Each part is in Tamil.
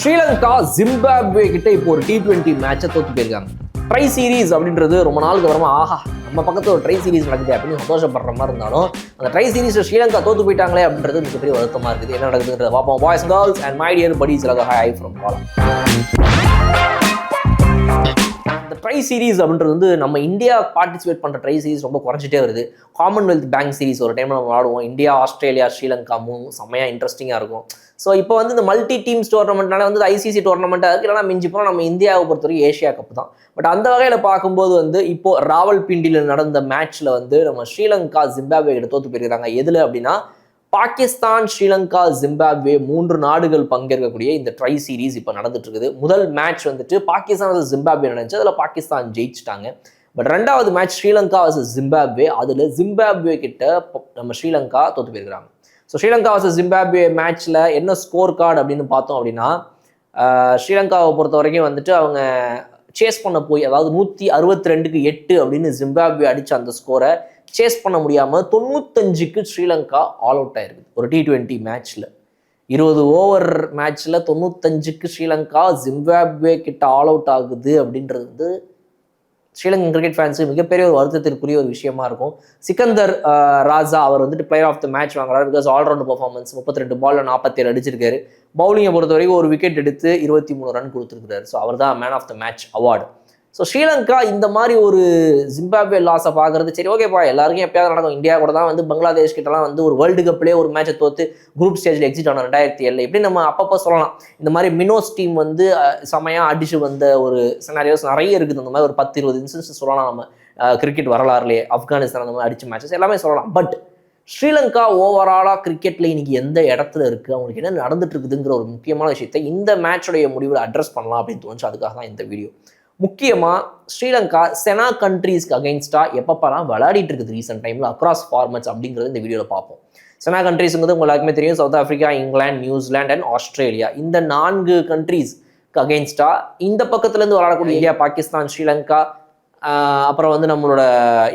ஸ்ரீலங்கா ஜிம்பாப்வே கிட்ட இப்போ ஒரு T20 மேட்சை தோத்து போயிருக்காங்க. ட்ரை சீரீஸ் அப்படின்றது ரொம்ப நாளுக்கு அப்புறமா நம்ம பக்கத்துல ஒரு ட்ரை சீரீஸ் நடக்குது அப்படின்னு சந்தோஷப்படுற மாதிரி இருந்தாலும் அந்த ட்ரை சீரீஸ் ஸ்ரீலங்கா தோத்து போயிட்டாங்களே அப்படின்றது மிகப்பெரிய வருத்தமா இருக்குது. என்ன நடக்குதுன்றத பார்ப்போம். Boys and girls and my dear buddies, hi from காலம். இந்த ட்ரை சீரீஸ் அப்படின்றது வந்து நம்ம இந்தியா பார்ட்டிசிபேட் பண்ணுற ட்ரை சீரீஸ் ரொம்ப குறைஞ்சிட்டே வருது. காமன்வெல்த் பேங்க் சீரீஸ் ஒரு டைம் நம்ம விளாடுவோம். இந்தியா, ஆஸ்திரேலியா, ஸ்ரீலங்கா செம்மையாக இன்ட்ரெஸ்டிங்காக இருக்கும். ஸோ இப்போ வந்து இந்த மல்டி டீம்ஸ் டோர்னமெண்ட்னால வந்து ஐசிசி டோர்னமெண்ட்டாக இருக்குது. இல்லைனா மிஞ்சி போனால் நம்ம இந்தியாவை பொறுத்தவரைக்கும் ஏஷியா கப் தான். பட் அந்த வகையில் பார்க்கும்போது வந்து இப்போ ராவல்பிண்டியில் நடந்த மேட்ச்சில் வந்து நம்ம ஸ்ரீலங்கா ஜிம்பாப்வே கிட்ட தோற்று போயிருக்கிறாங்க. எதில் அப்படின்னா பாகிஸ்தான், ஸ்ரீலங்கா, ஜிம்பாப்வே 3 நாடுகள் பங்கேற்கக்கூடிய இந்த ட்ரை சீரீஸ் இப்போ நடந்துட்டு இருக்குது. முதல் மேட்ச் வந்துட்டு பாகிஸ்தான் வர்சஸ் ஜிம்பாப்வே நடந்துச்சு. அதில் பாகிஸ்தான் ஜெயிச்சிட்டாங்க. பட் ரெண்டாவது மேட்ச் ஸ்ரீலங்கா வர்சஸ் ஜிம்பாப்வே, அதில் ஜிம்பாப்வே கிட்ட நம்ம ஸ்ரீலங்கா தோற்று போயிருக்கிறாங்க. ஸோ ஸ்ரீலங்கா வர்சஸ் ஜிம்பாப்வே மேட்ச்சில் என்ன ஸ்கோர் கார்டு அப்படின்னு பார்த்தோம் அப்படின்னா, ஸ்ரீலங்காவை பொறுத்த வரைக்கும் வந்துட்டு அவங்க சேஸ் பண்ண போய், அதாவது 162க்கு 8 அப்படின்னு ஜிம்பாப்வே அடித்த அந்த ஸ்கோரை சேஸ் பண்ண முடியாமல் 95க்கு ஸ்ரீலங்கா ஆல் அவுட் ஆயிருக்கு. ஒரு T20 மேட்ச்சில் 20 ஓவர் மேட்ச்சில் 95க்கு ஸ்ரீலங்கா ஜிம்பாப்வே கிட்ட ஆல் அவுட் ஆகுது அப்படின்றது வந்து ஸ்ரீலங்கன் கிரிக்கெட் ஃபேன்ஸுக்கு மிகப்பெரிய ஒரு வருத்தத்திற்குரிய ஒரு விஷயமா இருக்கும். சிக்கந்தர் ராஜா அவர் வந்துட்டு பிளேயர் ஆஃப் த மேட்ச் வாங்குறாரு. பிகாஸ் ஆல்ரவுண்ட் பர்ஃபார்மன்ஸ், 32 பால்ல 47 அடிச்சிருக்காரு. பவுலிங்கை பொறுத்த வரைக்கும் ஒரு விக்கெட் எடுத்து 23 ரன் கொடுத்துருக்காரு. ஸோ அவர் தான் man of the match award. So Sri Lanka இந்த மாதிரி ஒரு ஜிம்பாப்வே லாஸை பார்க்குறது சரி ஓகேப்பா, எல்லாருக்கும் எப்பயாவது நடக்கும். இந்தியா கூட தான் வந்து பங்களாதேஷ் கிட்டலாம் வந்து ஒரு வேர்ல்டு கப்லேயே ஒரு மேட்சை தோத்து குரூப் ஸ்டேஜில் எக்ஸிட் ஆனோம் 2007. இப்படி நம்ம அப்பப்போ சொல்லலாம். இந்த மாதிரி மினோஸ் டீம் வந்து செமையாக அடிச்சு வந்த ஒரு சினாரியோஸ் நிறைய இருக்குது. இந்த மாதிரி ஒரு 10-20 இன்சிடென்ட்ஸ் சொல்லலாம் நம்ம கிரிக்கெட் வரலாறுலேயே. ஆப்கானிஸ்தான் அந்த மாதிரி அடிச்ச மேட்சஸ் எல்லாமே சொல்லலாம். பட் ஸ்ரீலங்கா ஓவராலாக கிரிக்கெட்டில் இன்னைக்கு எந்த இடத்துல இருக்குது, அவங்களுக்கு என்ன நடந்துட்டு இருக்குதுங்கிற ஒரு முக்கியமான விஷயத்தை இந்த மேட்சோடைய முடிவில் அட்ரஸ் பண்ணலாம் அப்படின்னு தோணுச்சு. அதுக்காக தான் இந்த வீடியோ. முக்கியமாக ஸ்ரீலங்கா செனா கண்ட்ரீஸ்க்கு அகைன்ஸ்டாக எப்பப்பெல்லாம் விளையாடிட்டு இருக்குது ரீசெண்ட் டைமில் அக்ராஸ் ஃபார்மட்ஸ் அப்படிங்கிறது இந்த வீடியோவில் பார்ப்போம். செனா கண்ட்ரீஸுங்கிறது உங்களுக்கு தெரியும். South Africa, England, New Zealand and Australia. இந்த 4 கண்ட்ரீஸ்க்கு அகைன்ஸ்டாக இந்த பக்கத்துலேருந்து விளையாடக்கூடிய இந்தியா, பாகிஸ்தான், ஸ்ரீலங்கா, அப்புறம் வந்து நம்மளோட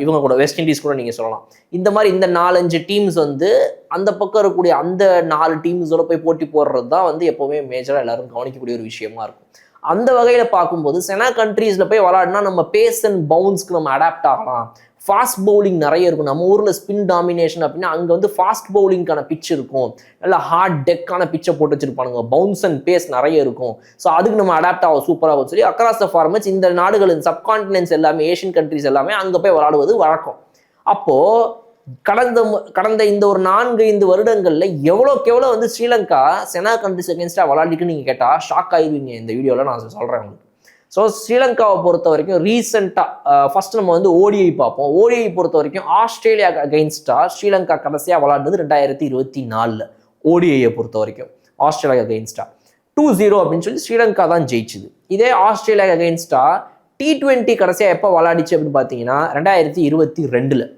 இவங்க கூட வெஸ்ட் இண்டீஸ் கூட நீங்கள் சொல்லலாம். இந்த மாதிரி இந்த 4-5 டீம்ஸ் வந்து அந்த பக்கம் இருக்கக்கூடிய அந்த 4 டீம்ஸோட போய் போட்டி போடுறது தான் வந்து எப்போவுமே மேஜராக எல்லாரும் கவனிக்கக்கூடிய ஒரு விஷயமா இருக்கும். அந்த வகையில் பார்க்கும்போது செனா கண்ட்ரீஸில் போய் விளாடினா நம்ம பேஸ் அண்ட் பவுன்ஸ்க்கு நம்ம அடாப்ட் ஆகலாம். ஃபாஸ்ட் பவுலிங் நிறைய இருக்கும். நம்ம ஊரில் ஸ்பின் டாமினேஷன் அப்படின்னா அங்கே வந்து ஃபாஸ்ட் பவுலிங்கான பிச் இருக்கும். நல்ல ஹார்ட் டெக்கான பிச்சை போட்டு வச்சிருப்பானுங்க. பவுன்ஸ் அண்ட் பேஸ் நிறைய இருக்கும். ஸோ அதுக்கு நம்ம அடாப்ட் ஆகும் சூப்பராக சொல்லி அக்ராஸ் த ஃபார்மட்ஸ் இந்த நாடுகள், சப்கான்டினென்ட்ஸ் எல்லாமே, ஏஷியன் கண்ட்ரீஸ் எல்லாமே அங்கே போய் விளாடுவது வழக்கம். அப்போது கடந்த இந்த ஒரு 4-5 வருடங்கள்ல எவ்வளோக்கு எவ்வளோ வந்து ஸ்ரீலங்கா செனா கண்ட்ரிஸ் அகேன்ஸ்டாக விளையாடிக்குன்னு நீங்கள் கேட்டால் ஷாக் ஆயிடுவீங்க. இந்த வீடியோவில் நான் சொல்கிறேன் உங்களுக்கு. ஸோ ஸ்ரீலங்காவை பொறுத்த வரைக்கும் ரீசெண்டாக ஃபர்ஸ்ட் நம்ம வந்து ஓடிஐ பார்ப்போம். ஓடிஐ பொறுத்த வரைக்கும் ஆஸ்திரேலியாவுக்கு அகெயின்ஸ்டாக ஸ்ரீலங்கா கடைசியாக விளையாடுறது 2024 ஓடிஐயை பொறுத்த வரைக்கும் ஆஸ்திரேலியாவுக்கு அகெயின்ஸ்டாக 2-0 அப்படின்னு சொல்லி ஸ்ரீலங்கா தான் ஜெயிச்சுது. இதே ஆஸ்திரேலியாவுக்கு அகெயின்ஸ்டாக T20 கடைசியாக எப்போ விளையாடிச்சு அப்படின்னு பார்த்தீங்கன்னா 2022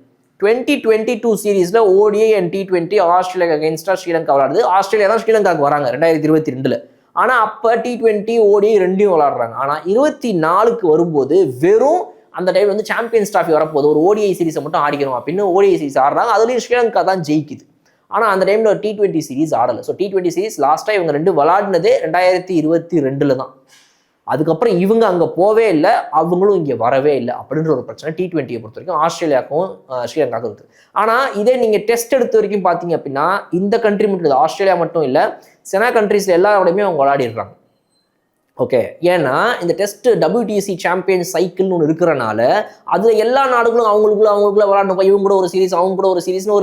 2022 சீரீஸில் ஓடிஐ அண்ட் T20 ஆஸ்திரேலியா அகெயின்ஸ்டாக ஸ்ரீலங்கா விளையாடுது. ஆஸ்திரேலியா தான் ஸ்ரீலங்காவுக்கு வராங்க 2022. ஆனால் அப்போ T20 ஓடிஐ ரெண்டையும் விளையாடுறாங்க. ஆனால் 24க்கு வரும்போது வெறும் அந்த டைம் வந்து சாம்பியன்ஸ் டிராஃபி வரப்போகுது, ஒரு ஓடிஐ சீரீஸை மட்டும் ஆடிக்கணும் அப்படின்னு ஓடிஐ சீரீஸ் ஆடுறாங்க. அதுலேயும் ஸ்ரீலங்கா தான் ஜெயிக்குது. ஆனால் அந்த டைமில் ஒரு T20 series ஆடலை. So T20 series லாஸ்ட்டாக இவங்க 2 விளையாடினதே 2022 தான். அதுக்கப்புறம் இவங்க அங்கே போவே இல்லை, அவங்களும் இங்கே வரவே இல்லை அப்படின்ற ஒரு பிரச்சனை T20 பொறுத்த வரைக்கும் ஆஸ்திரேலியாவுக்கும் ஸ்ரீலங்காவுக்கும் இருக்குது. ஆனால் இதே நீங்கள் டெஸ்ட் எடுத்த வரைக்கும் பார்த்தீங்க அப்படின்னா இந்த கண்ட்ரி மட்டும் இல்லை, ஆஸ்திரேலியா மட்டும் இல்லை, செனா கண்ட்ரீஸில் எல்லாரோடையுமே அவங்க விளையாடிடுறாங்க. ஓகே, ஏன்னா இந்த டெஸ்ட் WTC சாம்பியன் சைக்கிள்னு ஒன்று இருக்கிறனால அதில் எல்லா நாடுகளும் அவங்களுக்குள்ள விளையாடணும். இவங்க கூட ஒரு சீரீஸ், அவங்க கூட ஒரு சீரீஸ்னு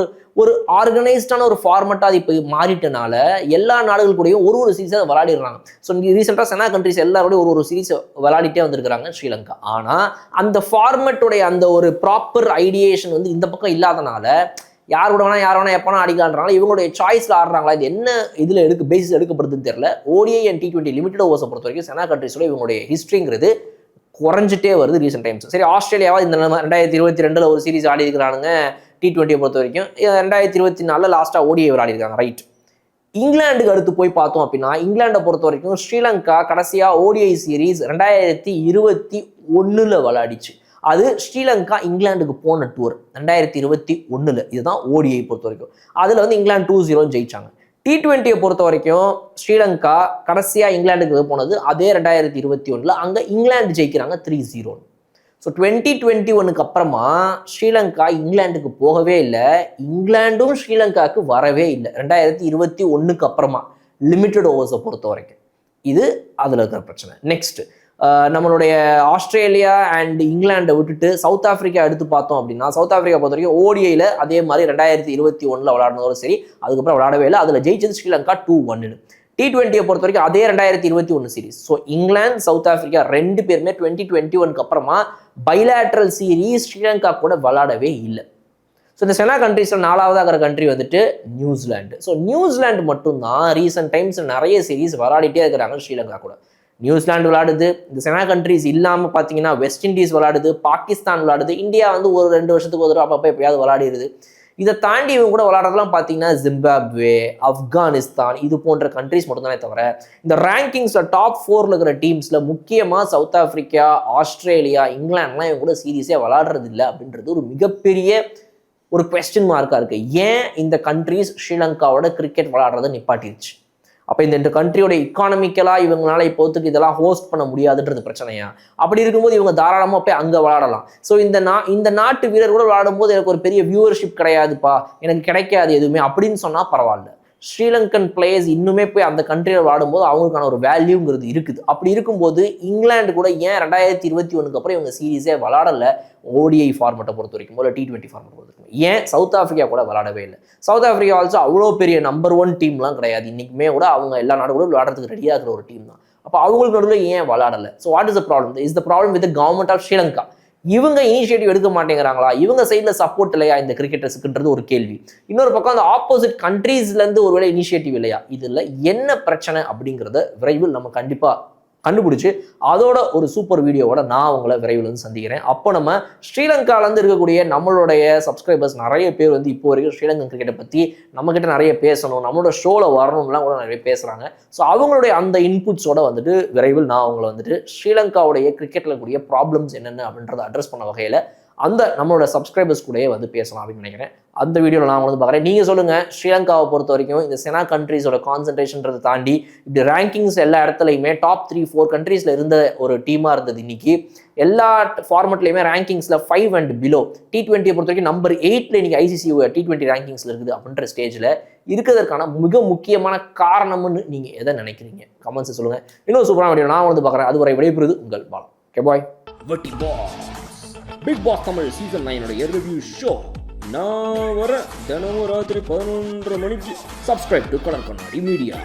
ஒரு ஆர்கனைஸ்டான ஒரு ஃபார்மெட்டாக அது இப்போ மாறிட்டனால எல்லா நாடுகள் கூடயும் ஒரு சீரீஸை விளையாடிடுறாங்க. ஸோ ரீசெண்டாக செனா கண்ட்ரிஸ் எல்லாரோடையும் ஒரு சீரீஸ் விளையாடிட்டே வந்திருக்கிறாங்க ஸ்ரீலங்கா. ஆனால் அந்த ஃபார்மெட்டோடைய அந்த ஒரு ப்ராப்பர் ஐடியேஷன் வந்து இந்த பக்கம் இல்லாதனால யார் வேணா எப்போனா அடிக்கலான்றாங்க. இவங்களுடைய சாய்ஸில் ஆடுறாங்களா, இது என்ன இதில் பேசிஸ் எடுக்கப்படுதுன்னு தெரியல. ஓடிஐ அண்ட் T20 லிமிடெட் ஓவர்ஸை பொறுத்த வரைக்கும் செனா கண்ட்ரிஸோட இவங்களுடைய ஹிஸ்ட்ரிங்கிறது குறைஞ்சிட்டே வருது ரீசெண்ட் டைம்ஸ். சரி, ஆஸ்திரேலியாவா இந்த 2022 ஒரு சீரீஸ் ஆடி இருக்கிறானுங்க T20 பொறுத்த வரைக்கும். 2024 லாஸ்ட்டாக ஓடிஐ விளையாடி இருக்காங்க. ரைட். இங்கிலாந்துக்கு அடுத்து போய் பார்த்தோம் அப்படின்னா இங்கிலாண்டை பொறுத்த வரைக்கும் ஸ்ரீலங்கா கடைசியாக ஓடிஐ சீரீஸ் 2021 விளையாடிச்சு. அது ஸ்ரீலங்கா இங்கிலாந்துக்கு போன டூர் 2021. இதுதான் ஓடிஐ பொறுத்த வரைக்கும். அதில் வந்து இங்கிலாந்து 2-0 ஜெயிச்சாங்க. T20 பொறுத்த வரைக்கும் ஸ்ரீலங்கா கடைசியாக இங்கிலாந்துக்கு போனது அதே 2021 அங்கே இங்கிலாந்து ஜெயிக்கிறாங்க 3-0. ஸோ 2021 அப்புறமா ஸ்ரீலங்கா இங்கிலாந்துக்கு போகவே இல்லை, இங்கிலாண்டும் ஸ்ரீலங்காவுக்கு வரவே இல்லை 2021 அப்புறமா லிமிட்டட் ஓவர்ஸை பொறுத்த வரைக்கும். இது அதில் இருக்கிற பிரச்சனை. நெக்ஸ்ட் நம்மளுடைய ஆஸ்திரேலியா அண்ட் இங்கிலாண்டை விட்டுட்டு சவுத் ஆஃப்ரிக்கா எடுத்து பார்த்தோம் அப்படின்னா, சவுத் ஆஃப்ரிக்கா பொறுத்த வரைக்கும் ஓடிஐயில் அதே மாதிரி 2021 விளையாடுனதோட சரி, அதுக்கப்புறம் விளையாடவே இல்லை. அதில் ஜெயிச்சது ஸ்ரீலங்கா 2-1. T20 பொறுத்த வரைக்கும் அதே 2021 series. So England south Africa 2 பேருமே 2021 அப்புறமா பைலேட்ரல் சீரீஸ் ஸ்ரீலங்கா கூட விளையாடவே இல்லை. ஸோ இந்த செனா கண்ட்ரீஸில் 4வது ஆகிற கண்ட்ரி வந்துட்டு நியூசிலாண்டு. ஸோ நியூசிலாண்டு மட்டும்தான் ரீசெண்ட் டைம்ஸ் நிறைய சீரீஸ் விளையாடிட்டே இருக்கிறாங்க ஸ்ரீலங்கா கூட. நியூசிலாந்து விளையாடுது, இந்த செனா கண்ட்ரிஸ் இல்லாமல் பார்த்தீங்கன்னா வெஸ்ட் இண்டீஸ் விளையாடுது, பாகிஸ்தான் விளையாடுது, இந்தியா வந்து ஒரு 2 வருஷத்துக்கு ஒரு அப்பப்போ எப்பயாவது விளையாடிடுது. இதை தாண்டி இவங்க கூட விளையாடுறதுலாம் பார்த்தீங்கன்னா ஜிம்பாப்வே, ஆப்கானிஸ்தான் இது போன்ற கண்ட்ரிஸ் மட்டும்தானே தவிர இந்த ரேங்கிங்ஸில் டாப் 4 இருக்கிற டீம்ஸில் முக்கியமாக சவுத் ஆஃப்ரிக்கா, ஆஸ்திரேலியா, இங்கிலாந்துலாம் இவங்க கூட சீரீஸே விளையாடுறது இல்லை அப்படின்றது ஒரு மிகப்பெரிய ஒரு கொஸ்டின் மார்க்காக இருக்குது. ஏன் இந்த கண்ட்ரிஸ் ஸ்ரீலங்காவோட கிரிக்கெட் விளையாடுறதை நிப்பாட்டிருச்சு? அப்போ இந்த கண்ட்ரியோட இக்கானமிக்கலாக இவங்களால இப்போத்துக்கு இதெல்லாம் ஹோஸ்ட் பண்ண முடியாதுன்றது பிரச்சனையா? அப்படி இருக்கும்போது இவங்க தாராளமாக போய் அங்கே விளையாடலாம். ஸோ இந்த நாட்டு வீரர் கூட விளையாடும் போது எனக்கு ஒரு பெரிய வியூவர்ஷிப் கிடையாதுப்பா, எனக்கு கிடைக்காது எதுவுமே அப்படின்னு சொன்னால் பரவாயில்ல. ஸ்ரீலங்கன் பிளேயர்ஸ் இன்னுமே போய் அந்த கண்ட்ரியில் விளையாடும்போது அவங்களுக்கான ஒரு வேல்யூங்கிறது இருக்குது. அப்படி இருக்கும்போது இங்கிலாந்து கூட ஏன் 2021 அப்புறம் இவங்க சீரீஸே விளையாடலை? ஓடிஐ ஃபார்மெட்டை பொறுத்த வரைக்கும் இல்லை T20 ஃபார்மெட்டை பொறுத்த வரைக்கும் ஏன் சவுத் ஆஃப்ரிக்கா கூட விளையாடவே இல்லை? சவுத் ஆஃப்ரிக்கா ஆல்சோ அவ்வளோ பெரிய நம்பர் 1 டீம்லாம் கிடையாது. இன்றைக்குமே கூட அவங்க எல்லா நாடு கூட விளையாடுறதுக்கு ரெடியாக இருக்கிற ஒரு டீம் தான். அப்போ அவங்களுக்கு நடுவில் ஏன் விளையாடலை? So what is the problem? Is the problem with government of Sri Lanka. இவங்க இனிஷியேட்டிவ் எடுக்க மாட்டேங்கிறாங்களா? இவங்க சைடில் சப்போர்ட் இல்லையா இந்த கிரிக்கெட்டர்ஸுக்குன்றது ஒரு கேள்வி. இன்னொரு பக்கம் அந்த ஆப்போசிட் கண்ட்ரீஸ்லேருந்து ஒருவேளை இனிஷியேட்டிவ் இல்லையா? இதில் என்ன பிரச்சனை அப்படிங்கிறத விரைவில் நம்ம கண்டிப்பாக கண்டுபிடிச்சு அதோட ஒரு சூப்பர் வீடியோவோட நான் உங்களை விரைவில் வந்து சந்திக்கிறேன். அப்போ நம்ம ஸ்ரீலங்காலேருந்து இருக்கக்கூடிய நம்மளுடைய சப்ஸ்கிரைபர்ஸ் நிறைய பேர் வந்து இப்போ வரைக்கும் ஸ்ரீலங்கன் கிரிக்கெட்டை பற்றி நம்மக்கிட்ட நிறைய பேசணும், நம்மளோட ஷோவில் வரணும்லாம் கூட நிறைய பேசுகிறாங்க. ஸோ அவங்களுடைய அந்த இன்புட்ஸோட வந்துட்டு விரைவில் நான் அவங்களை வந்துட்டு ஸ்ரீலங்காவுடைய கிரிக்கெட்டில் கூடிய ப்ராப்ளம்ஸ் என்னென்ன அப்படின்றத அட்ரஸ் பண்ண வகையில் அந்த நம்மளோட சப்ஸ்கிரைபர்ஸ் கூடயே வந்து பேசலாம் அப்படின்னு நினைக்கிறேன். அந்த வீடியோவில் நான் வந்து பார்க்குறேன். நீங்கள் சொல்லுங்கள், ஸ்ரீலங்காவை பொறுத்த வரைக்கும் இந்த செனா கண்ட்ரீஸோட கான்சன்ட்ரேஷன்றதை தாண்டி இப்படி ரேங்கிங்ஸ் எல்லா இடத்துலையுமே டாப் 3-4 கண்ட்ரீஸில் இருந்த ஒரு டீமாக இருந்தது. இன்னைக்கு எல்லா ஃபார்மெட்லையுமே ரேங்கிங்ஸில் 5 and below. T20 பொறுத்த வரைக்கும் நம்பர் 8 இன்னைக்கு ICC T20 ரேங்கிங்ஸில் இருக்குது அப்படின்ற ஸ்டேஜில் இருக்கிறதுக்கான மிக முக்கியமான காரணம்னு நீங்கள் எதை நினைக்கிறீங்க? கமெண்ட்ஸ் சொல்லுங்கள். இன்னும் சூப்பரான வீடியோ நான் வந்து பார்க்குறேன். அதுவரை விடைபெறுவது உங்கள் பாலம். Okay bye. வட்டி boss Bigg Boss Tamil season 9 review show நான் வர தினமும் ராத்திரி 11:30 மணிக்கு. Subscribe to colour Kannadi media.